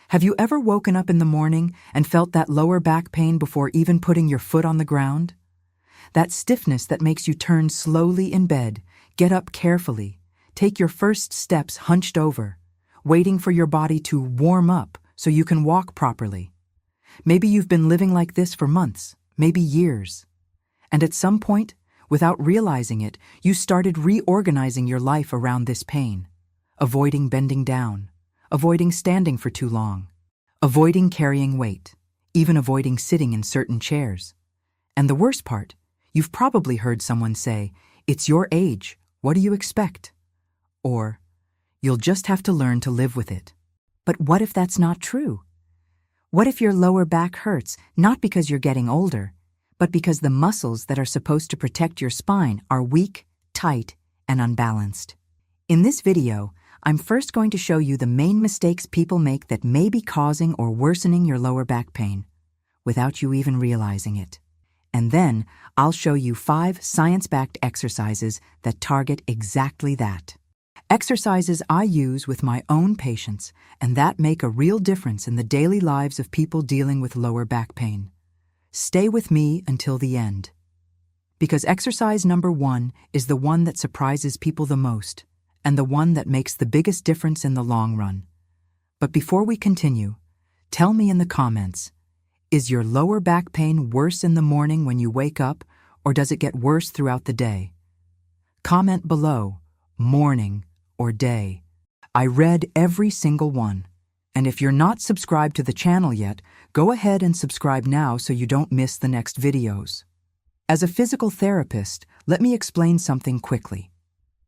Have you ever woken up in the morning and felt that lower back pain before even putting your foot on the ground? That stiffness that makes you turn slowly in bed, get up carefully, take your first steps hunched over, waiting for your body to warm up so you can walk properly. Maybe you've been living like this for months, maybe years. And at some point, without realizing it, you started reorganizing your life around this pain, avoiding bending down, avoiding standing for too long, avoiding carrying weight, even avoiding sitting in certain chairs. And the worst part, you've probably heard someone say, "It's your age, what do you expect?" Or, "You'll just have to learn to live with it." But what if that's not true? What if your lower back hurts not because you're getting older, but because the muscles that are supposed to protect your spine are weak, tight, and unbalanced? In this video, I'm first going to show you the main mistakes people make that may be causing or worsening your lower back pain, without you even realizing it. And then, I'll show you 5 science-backed exercises that target exactly that. Exercises I use with my own patients and that make a real difference in the daily lives of people dealing with lower back pain. Stay with me until the end. Because exercise number 1 is the one that surprises people the most, and the one that makes the biggest difference in the long run. But before we continue, tell me in the comments, is your lower back pain worse in the morning when you wake up, or does it get worse throughout the day? Comment below, morning or day. I read every single one. And if you're not subscribed to the channel yet, go ahead and subscribe now so you don't miss the next videos. As a physical therapist, let me explain something quickly.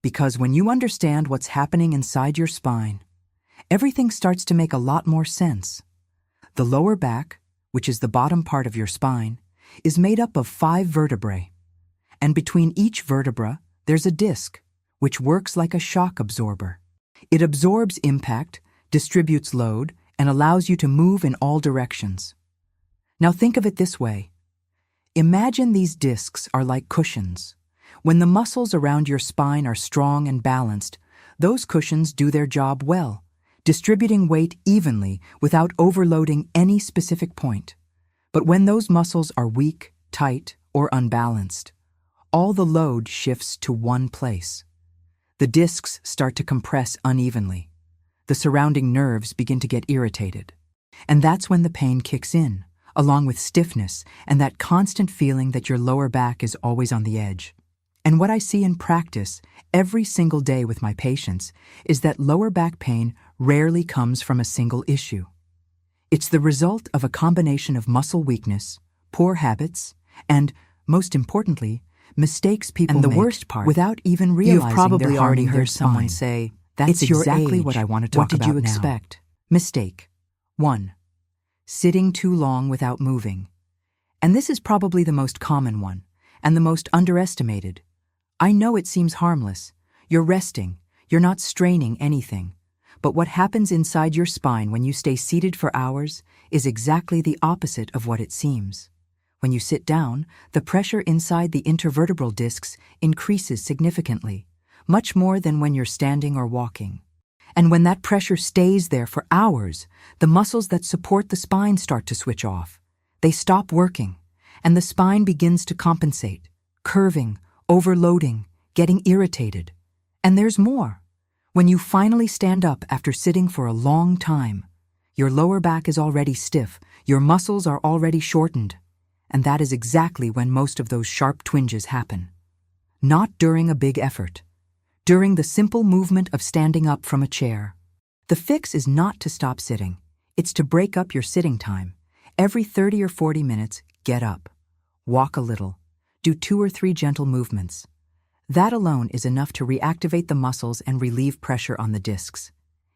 Because when you understand what's happening inside your spine, everything starts to make a lot more sense. The lower back, which is the bottom part of your spine, is made up of 5 vertebrae. And between each vertebra, there's a disc, which works like a shock absorber. It absorbs impact, distributes load, and allows you to move in all directions. Now think of it this way. Imagine these discs are like cushions. When the muscles around your spine are strong and balanced, those cushions do their job well, distributing weight evenly without overloading any specific point. But when those muscles are weak, tight, or unbalanced, all the load shifts to one place. The discs start to compress unevenly. The surrounding nerves begin to get irritated. And that's when the pain kicks in, along with stiffness and that constant feeling that your lower back is always on the edge. And what I see in practice every single day with my patients is that lower back pain rarely comes from a single issue. It's the result of a combination of muscle weakness, poor habits, and, most importantly, mistakes people make. And the worst part, without even realizing, you've probably already heard someone say, "That's exactly what I want to talk about now." What did you expect? Mistake 1. Sitting too long without moving. And this is probably the most common one, and the most underestimated. I know it seems harmless. You're resting. You're not straining anything. But what happens inside your spine when you stay seated for hours is exactly the opposite of what it seems. When you sit down, the pressure inside the intervertebral discs increases significantly, much more than when you're standing or walking. And when that pressure stays there for hours, the muscles that support the spine start to switch off. They stop working, and the spine begins to compensate, curving, overloading, getting irritated. And there's more. When you finally stand up after sitting for a long time, your lower back is already stiff, your muscles are already shortened, and that is exactly when most of those sharp twinges happen. Not during a big effort. During the simple movement of standing up from a chair. The fix is not to stop sitting. It's to break up your sitting time. Every 30 or 40 minutes, get up. Walk a little. Do 2 or 3 gentle movements. That alone is enough to reactivate the muscles and relieve pressure on the discs.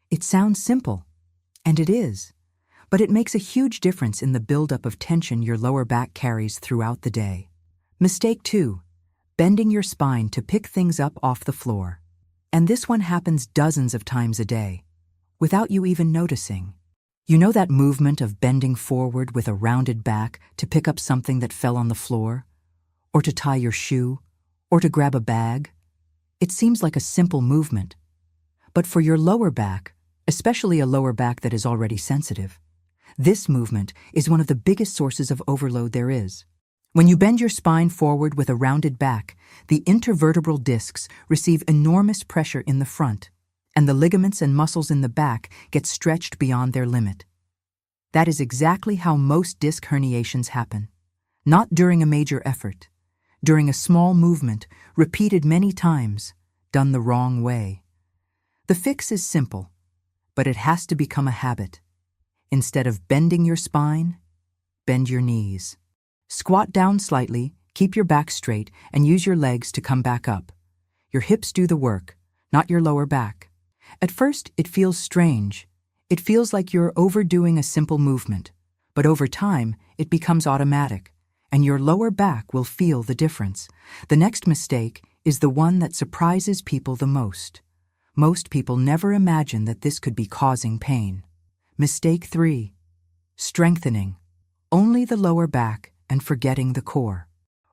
It sounds simple, and it is, but it makes a huge difference in the buildup of tension your lower back carries throughout the day. Mistake 2. Bending your spine to pick things up off the floor. And this one happens dozens of times a day, without you even noticing. You know that movement of bending forward with a rounded back to pick up something that fell on the floor? Or to tie your shoe? Or to grab a bag? It seems like a simple movement. But for your lower back, especially a lower back that is already sensitive. This movement is one of the biggest sources of overload there is. When you bend your spine forward with a rounded back, the intervertebral discs receive enormous pressure in the front, and the ligaments and muscles in the back get stretched beyond their limit. That is exactly how most disc herniations happen. Not during a major effort, during a small movement, repeated many times, done the wrong way. The fix is simple, but it has to become a habit. Instead of bending your spine, bend your knees. Squat down slightly, keep your back straight, and use your legs to come back up. Your hips do the work, not your lower back. At first, it feels strange. It feels like you're overdoing a simple movement, but over time, it becomes automatic, and your lower back will feel the difference. The next mistake is the one that surprises people the most. Most people never imagine that this could be causing pain. Mistake 3. Strengthening only the lower back and forgetting the core.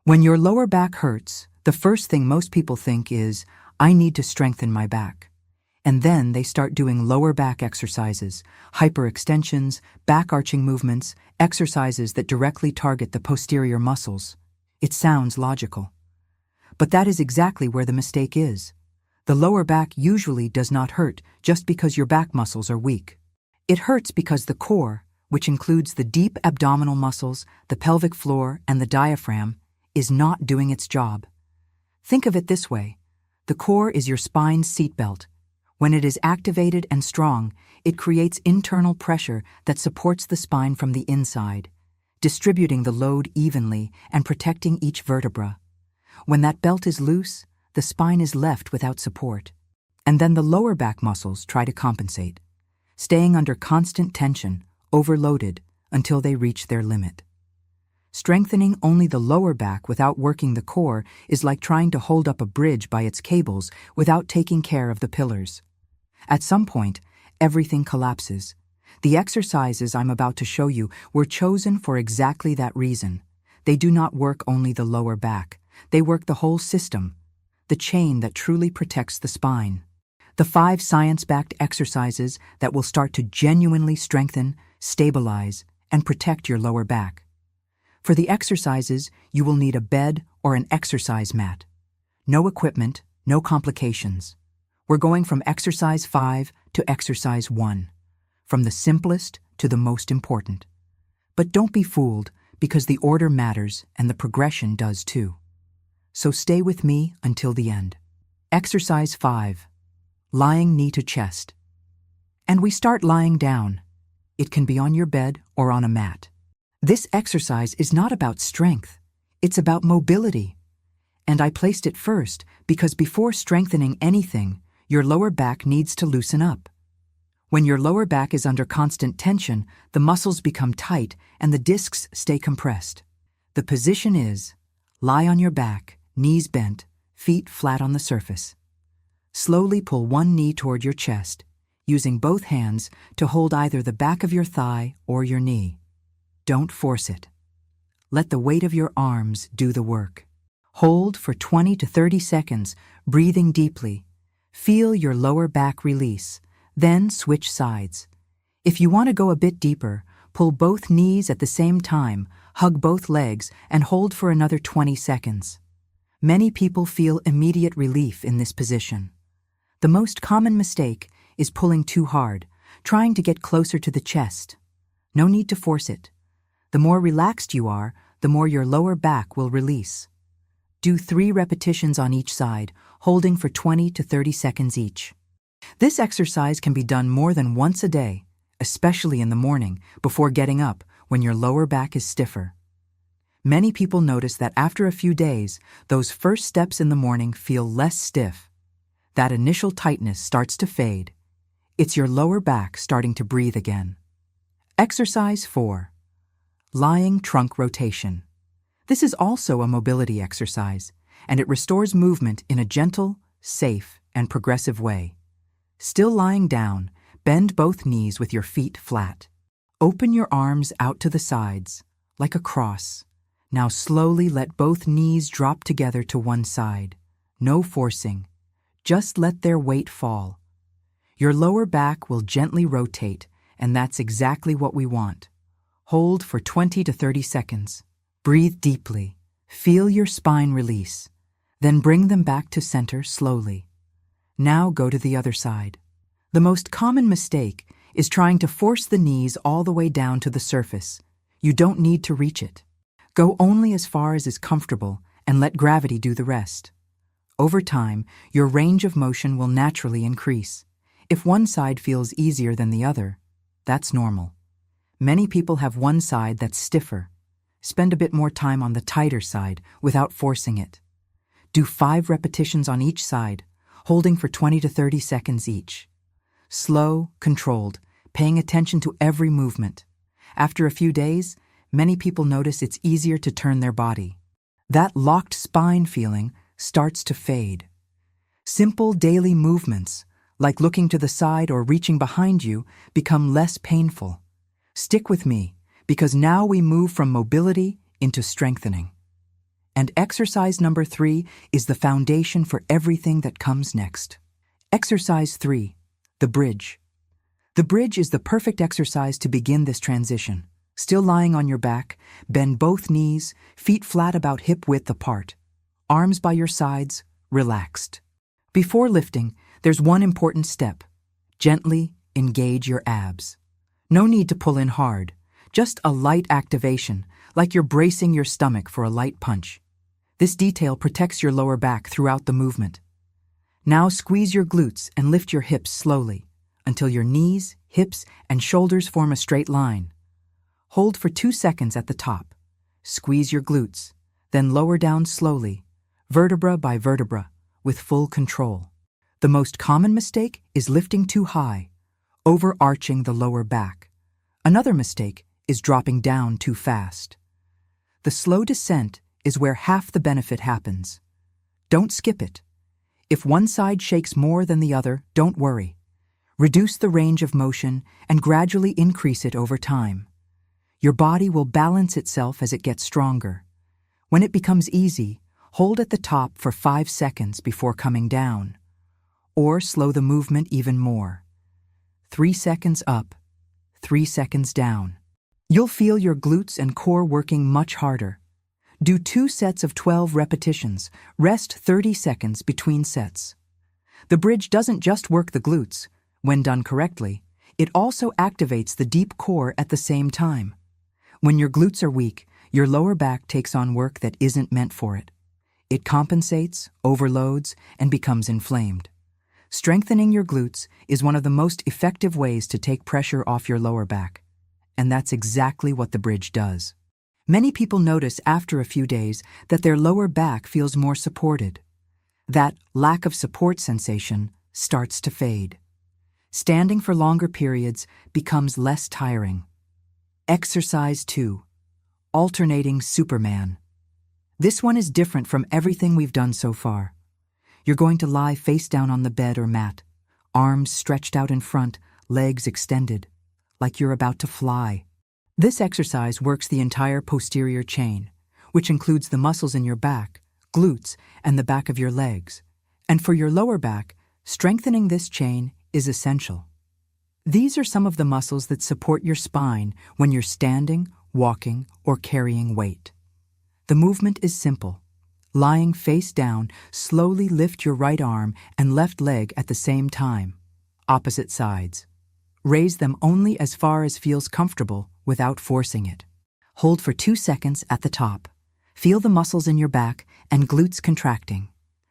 When your lower back hurts, the first thing most people think is, I need to strengthen my back. And then they start doing lower back exercises, hyperextensions, back-arching movements, exercises that directly target the posterior muscles. It sounds logical. But that is exactly where the mistake is. The lower back usually does not hurt just because your back muscles are weak. It hurts because the core, which includes the deep abdominal muscles, the pelvic floor, and the diaphragm, is not doing its job. Think of it this way. The core is your spine's seatbelt. When it is activated and strong, it creates internal pressure that supports the spine from the inside, distributing the load evenly and protecting each vertebra. When that belt is loose, the spine is left without support. And then the lower back muscles try to compensate, staying under constant tension, overloaded, until they reach their limit. Strengthening only the lower back without working the core is like trying to hold up a bridge by its cables without taking care of the pillars. At some point, everything collapses. The exercises I'm about to show you were chosen for exactly that reason. They do not work only the lower back. They work the whole system, the chain that truly protects the spine. The 5 science-backed exercises that will start to genuinely strengthen, stabilize, and protect your lower back. For the exercises, you will need a bed or an exercise mat. No equipment, no complications. We're going from exercise 5 to exercise 1, from the simplest to the most important. But don't be fooled, because the order matters and the progression does too. So stay with me until the end. Exercise 5. Lying knee to chest. And we start lying down. It can be on your bed or on a mat. This exercise is not about strength. It's about mobility. And I placed it first because before strengthening anything, your lower back needs to loosen up. When your lower back is under constant tension, the muscles become tight and the discs stay compressed. The position is, lie on your back, knees bent, feet flat on the surface. Slowly pull one knee toward your chest, using both hands to hold either the back of your thigh or your knee. Don't force it. Let the weight of your arms do the work. Hold for 20 to 30 seconds, breathing deeply. Feel your lower back release, then switch sides. If you want to go a bit deeper, pull both knees at the same time, hug both legs, and hold for another 20 seconds. Many people feel immediate relief in this position. The most common mistake is pulling too hard, trying to get closer to the chest. No need to force it. The more relaxed you are, the more your lower back will release. Do 3 repetitions on each side, holding for 20 to 30 seconds each. This exercise can be done more than once a day, especially in the morning, before getting up, when your lower back is stiffer. Many people notice that after a few days, those first steps in the morning feel less stiff. That initial tightness starts to fade. It's your lower back starting to breathe again. Exercise 4. Lying trunk rotation. This is also a mobility exercise, and it restores movement in a gentle, safe, and progressive way. Still lying down, bend both knees with your feet flat. Open your arms out to the sides, like a cross. Now slowly let both knees drop together to one side. No forcing. Just let their weight fall. Your lower back will gently rotate, and that's exactly what we want. Hold for 20 to 30 seconds. Breathe deeply. Feel your spine release. Then bring them back to center slowly. Now go to the other side. The most common mistake is trying to force the knees all the way down to the surface. You don't need to reach it. Go only as far as is comfortable and let gravity do the rest. Over time, your range of motion will naturally increase. If one side feels easier than the other, that's normal. Many people have one side that's stiffer. Spend a bit more time on the tighter side without forcing it. Do 5 repetitions on each side, holding for 20 to 30 seconds each. Slow, controlled, paying attention to every movement. After a few days, many people notice it's easier to turn their body. That locked spine feeling starts to fade. Simple daily movements, like looking to the side or reaching behind you, become less painful. Stick with me, because now we move from mobility into strengthening. And exercise number 3 is the foundation for everything that comes next. Exercise 3, the bridge. The bridge is the perfect exercise to begin this transition. Still lying on your back, bend both knees, feet flat about hip width apart. Arms by your sides, relaxed. Before lifting, there's one important step. Gently engage your abs. No need to pull in hard, just a light activation, like you're bracing your stomach for a light punch. This detail protects your lower back throughout the movement. Now squeeze your glutes and lift your hips slowly, until your knees, hips, and shoulders form a straight line. Hold for 2 seconds at the top. Squeeze your glutes, then lower down slowly, vertebra by vertebra, with full control. The most common mistake is lifting too high, overarching the lower back. Another mistake is dropping down too fast. The slow descent is where half the benefit happens. Don't skip it. If one side shakes more than the other, don't worry. Reduce the range of motion and gradually increase it over time. Your body will balance itself as it gets stronger. When it becomes easy, hold at the top for 5 seconds before coming down. Or slow the movement even more. 3 seconds up, 3 seconds down. You'll feel your glutes and core working much harder. Do 2 sets of 12 repetitions. Rest 30 seconds between sets. The bridge doesn't just work the glutes. When done correctly, it also activates the deep core at the same time. When your glutes are weak, your lower back takes on work that isn't meant for it. It compensates, overloads, and becomes inflamed. Strengthening your glutes is one of the most effective ways to take pressure off your lower back. And that's exactly what the bridge does. Many people notice after a few days that their lower back feels more supported. That lack of support sensation starts to fade. Standing for longer periods becomes less tiring. Exercise 2. Alternating Superman. This one is different from everything we've done so far. You're going to lie face down on the bed or mat, arms stretched out in front, legs extended, like you're about to fly. This exercise works the entire posterior chain, which includes the muscles in your back, glutes, and the back of your legs. And for your lower back, strengthening this chain is essential. These are some of the muscles that support your spine when you're standing, walking, or carrying weight. The movement is simple. Lying face down, slowly lift your right arm and left leg at the same time. Opposite sides. Raise them only as far as feels comfortable without forcing it. Hold for 2 seconds at the top. Feel the muscles in your back and glutes contracting.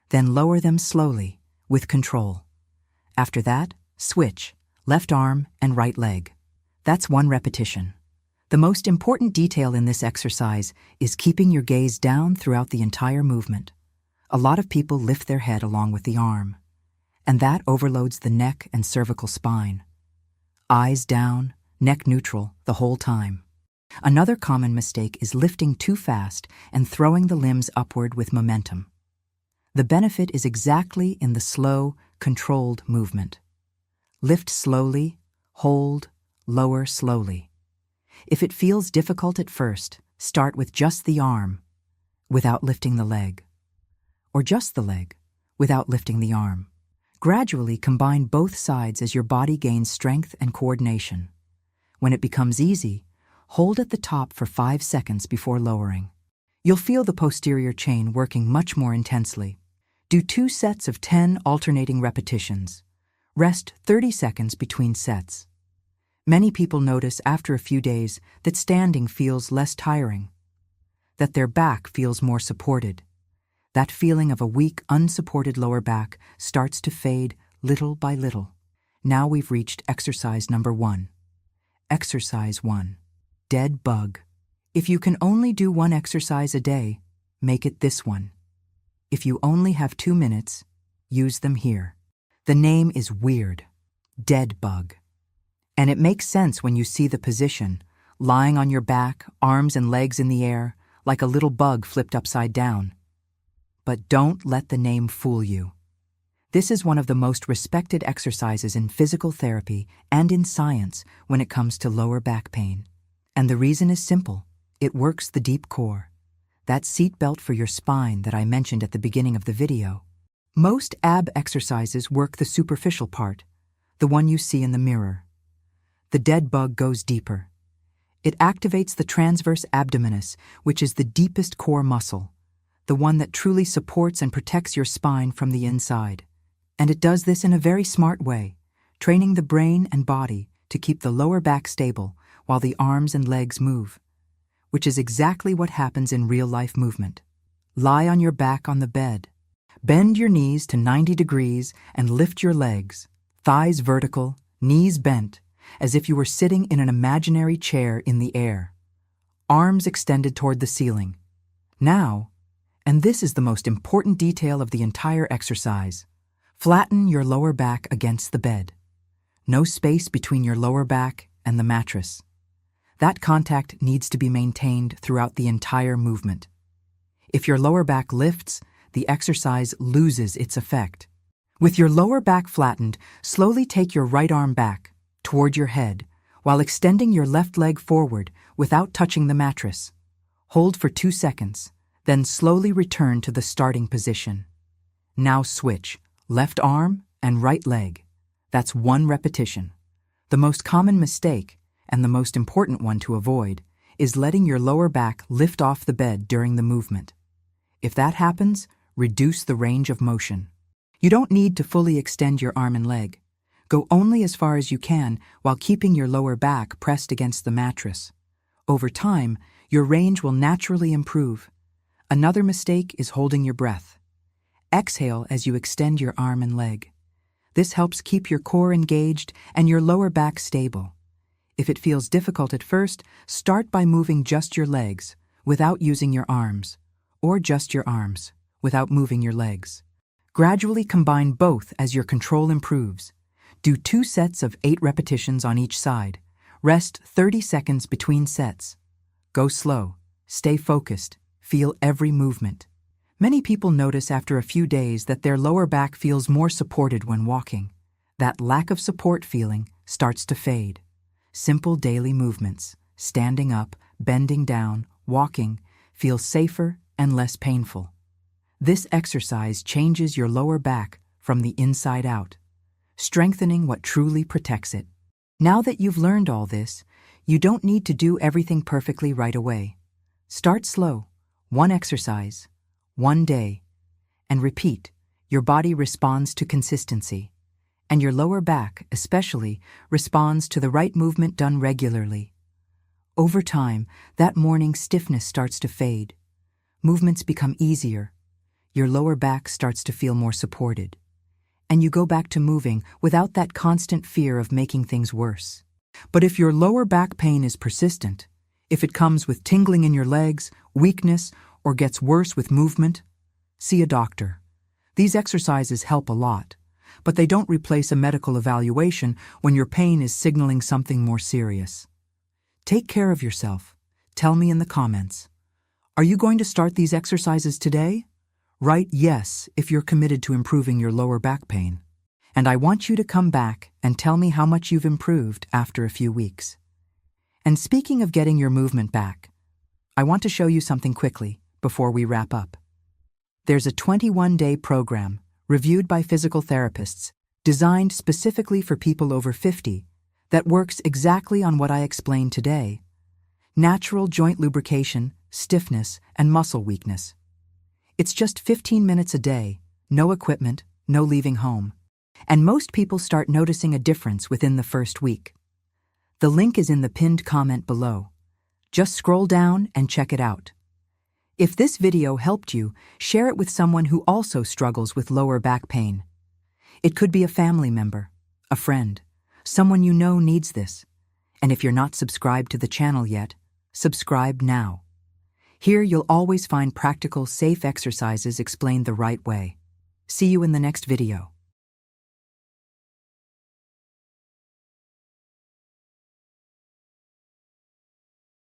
Then lower them slowly, with control. After that, switch, left arm and right leg. That's 1 repetition. The most important detail in this exercise is keeping your gaze down throughout the entire movement. A lot of people lift their head along with the arm, and that overloads the neck and cervical spine. Eyes down, neck neutral the whole time. Another common mistake is lifting too fast and throwing the limbs upward with momentum. The benefit is exactly in the slow, controlled movement. Lift slowly, hold, lower slowly. If it feels difficult at first, start with just the arm, without lifting the leg. Or just the leg, without lifting the arm. Gradually combine both sides as your body gains strength and coordination. When it becomes easy, hold at the top for 5 seconds before lowering. You'll feel the posterior chain working much more intensely. Do 2 sets of 10 alternating repetitions. Rest 30 seconds between sets. Many people notice after a few days that standing feels less tiring, that their back feels more supported. That feeling of a weak, unsupported lower back starts to fade little by little. Now we've reached exercise number 1. Exercise 1. Dead bug. If you can only do one exercise a day, make it this one. If you only have 2 minutes, use them here. The name is weird. Dead bug. And it makes sense when you see the position, lying on your back, arms and legs in the air, like a little bug flipped upside down. But don't let the name fool you. This is one of the most respected exercises in physical therapy and in science when it comes to lower back pain. And the reason is simple. It works the deep core, that seat belt for your spine that I mentioned at the beginning of the video. Most ab exercises work the superficial part, the one you see in the mirror. The dead bug goes deeper. It activates the transverse abdominis, which is the deepest core muscle, the one that truly supports and protects your spine from the inside. And it does this in a very smart way, training the brain and body to keep the lower back stable while the arms and legs move, which is exactly what happens in real-life movement. Lie on your back on the bed. Bend your knees to 90 degrees and lift your legs, thighs vertical, knees bent, as if you were sitting in an imaginary chair in the air. Arms extended toward the ceiling. Now, and this is the most important detail of the entire exercise, flatten your lower back against the bed. No space between your lower back and the mattress. That contact needs to be maintained throughout the entire movement. If your lower back lifts, the exercise loses its effect. With your lower back flattened, slowly take your right arm back, toward your head, while extending your left leg forward without touching the mattress. Hold for 2 seconds, then slowly return to the starting position. Now switch, left arm and right leg. That's 1 repetition. The most common mistake, and the most important one to avoid, is letting your lower back lift off the bed during the movement. If that happens, reduce the range of motion. You don't need to fully extend your arm and leg. Go only as far as you can while keeping your lower back pressed against the mattress. Over time, your range will naturally improve. Another mistake is holding your breath. Exhale as you extend your arm and leg. This helps keep your core engaged and your lower back stable. If it feels difficult at first, start by moving just your legs without using your arms, or just your arms without moving your legs. Gradually combine both as your control improves. Do 2 sets of 8 repetitions on each side. Rest 30 seconds between sets. Go slow. Stay focused. Feel every movement. Many people notice after a few days that their lower back feels more supported when walking. That lack of support feeling starts to fade. Simple daily movements, standing up, bending down, walking, feel safer and less painful. This exercise changes your lower back from the inside out, strengthening what truly protects it. Now that you've learned all this, you don't need to do everything perfectly right away. Start slow, 1 exercise, 1 day, and repeat. Your body responds to consistency, and your lower back, especially, responds to the right movement done regularly. Over time, that morning stiffness starts to fade. Movements become easier. Your lower back starts to feel more supported. And you go back to moving without that constant fear of making things worse. But if your lower back pain is persistent, if it comes with tingling in your legs, weakness, or gets worse with movement, see a doctor. These exercises help a lot, but they don't replace a medical evaluation when your pain is signaling something more serious. Take care of yourself. Tell me in the comments. Are you going to start these exercises today? Write yes if you're committed to improving your lower back pain. And I want you to come back and tell me how much you've improved after a few weeks. And speaking of getting your movement back, I want to show you something quickly before we wrap up. There's a 21-day program reviewed by physical therapists, designed specifically for people over 50, that works exactly on what I explained today: natural joint lubrication, stiffness, and muscle weakness. It's just 15 minutes a day, no equipment, no leaving home. And most people start noticing a difference within the first week. The link is in the pinned comment below. Just scroll down and check it out. If this video helped you, share it with someone who also struggles with lower back pain. It could be a family member, a friend, someone you know needs this. And if you're not subscribed to the channel yet, subscribe now. Here you'll always find practical, safe exercises explained the right way. See you in the next video.